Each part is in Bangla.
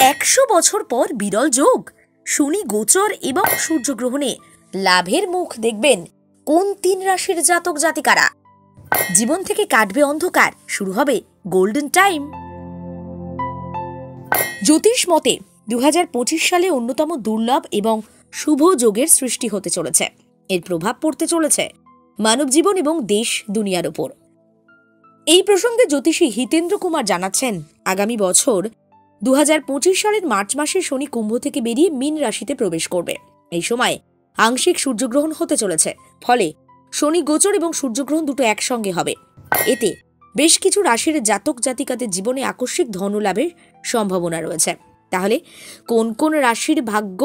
100 বছর পর বিরল যোগ, শনি গোচর এবং সূর্যগ্রহণে লাভের মুখ দেখবেন কোন 3 রাশির জাতক জাতিকারা? জীবন থেকে কাটবে অন্ধকার, শুরু হবে গোল্ডেন টাইম। জ্যোতিষ মতে 2025 সালে অন্যতম দুর্লভ এবং শুভ যোগের সৃষ্টি হতে চলেছে। এর প্রভাব পড়তে চলেছে মানব জীবন এবং দেশ দুনিয়ার উপর। এই প্রসঙ্গে জ্যোতিষী হিতেন্দ্র কুমার জানাচ্ছেন, আগামী বছর 2025 সালের মার্চ মাসে শনি কুম্ভ থেকে বেরিয়ে মীন রাশিতে প্রবেশ করবে। এই সময় আংশিক সূর্যগ্রহণ হতে চলেছে, ফলে শনি গোচর এবং সূর্যগ্রহণ দুটো একসঙ্গে হবে। এতে বেশ কিছু রাশির জাতক জাতিকাদের জীবনে আকস্মিক ধনলাভের সম্ভাবনা রয়েছে। তাহলে কোন কোন রাশির ভাগ্য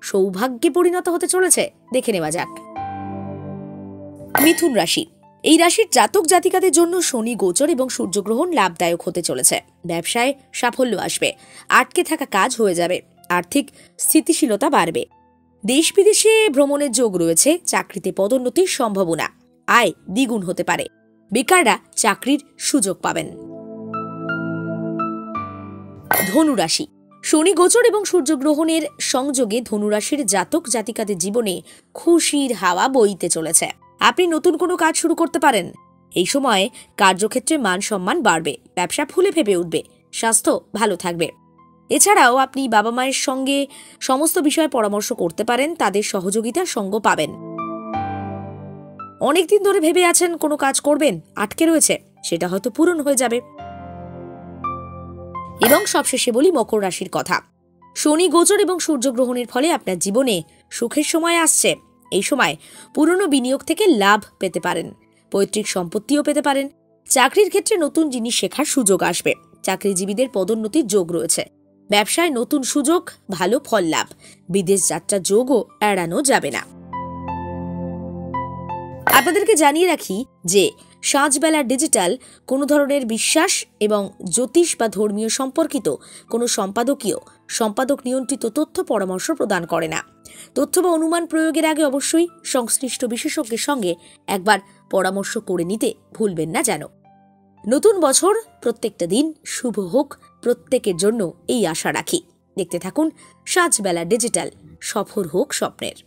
সৌভাগ্যে পরিণত হতে চলেছে দেখে নেওয়া যাক। মিথুন রাশি। এই রাশির জাতক জাতিকাদের জন্য শনি গোচর এবং সূর্যগ্রহণ লাভদায়ক হতে চলেছে। ব্যবসায় সাফল্য আসবে, আটকে থাকা কাজ হয়ে যাবে, আর্থিক স্থিতিশীলতা বাড়বে, দেশ বিদেশে ভ্রমণের যোগ রয়েছে, চাকরিতে পদোন্নতির সম্ভাবনা, আয় দ্বিগুণ হতে পারে, বেকাররা চাকরির সুযোগ পাবেন। ধনুরাশি। শনি গোচর এবং সূর্যগ্রহণের সংযোগে ধনুরাশির জাতক জাতিকাদের জীবনে খুশির হাওয়া বইতে চলেছে। আপনি নতুন কোনো কাজ শুরু করতে পারেন। এই সময়ে কার্যক্ষেত্রে মান সম্মান বাড়বে, ব্যবসা ফুলে ফেপে উঠবে, স্বাস্থ্য ভালো থাকবে। এছাড়াও আপনি বাবা মায়ের সঙ্গে সমস্ত বিষয়ে পরামর্শ করতে পারেন, তাদের সহযোগিতার সঙ্গ পাবেন। অনেকদিন ধরে ভেবে আছেন কোনো কাজ করবেন, আটকে রয়েছে, সেটা হয়তো পূরণ হয়ে যাবে। এবং সবশেষে বলি মকর রাশির কথা। শনি গোচর এবং সূর্যগ্রহণের ফলে আপনার জীবনে সুখের সময় আসছে। এই সময় পুরনো বিনিয়োগ থেকে লাভ পেতে পারেন, পৈতৃক সম্পত্তিও পেতে পারেন। চাকরির ক্ষেত্রে নতুন জিনিস শেখার সুযোগ আসবে, চাকরিজীবীদের পদোন্নতির যোগ রয়েছে। ব্যবসায় নতুন সুযোগ, ভালো ফল লাভ, বিদেশ যাত্রার যোগও এড়ানো যাবে না। আপনাদেরকে জানিয়ে রাখি যে সাঁঝবেলা ডিজিটাল কোনো ধরনের বিশ্বাস এবং জ্যোতিষ বা ধর্মীয় সম্পর্কিত কোনো সম্পাদক নিয়ন্ত্রিত তথ্য পরামর্শ প্রদান করে না। তথ্য বা অনুমান প্রয়োগের আগে অবশ্যই সংশ্লিষ্ট বিশেষজ্ঞের সঙ্গে একবার পরামর্শ করে নিতে ভুলবেন না যেন। নতুন বছর প্রত্যেকটা দিন শুভ হোক প্রত্যেকের জন্য, এই আশা রাখি। দেখতে থাকুন সাঁঝবেলা ডিজিটাল, সফল হোক স্বপ্নের।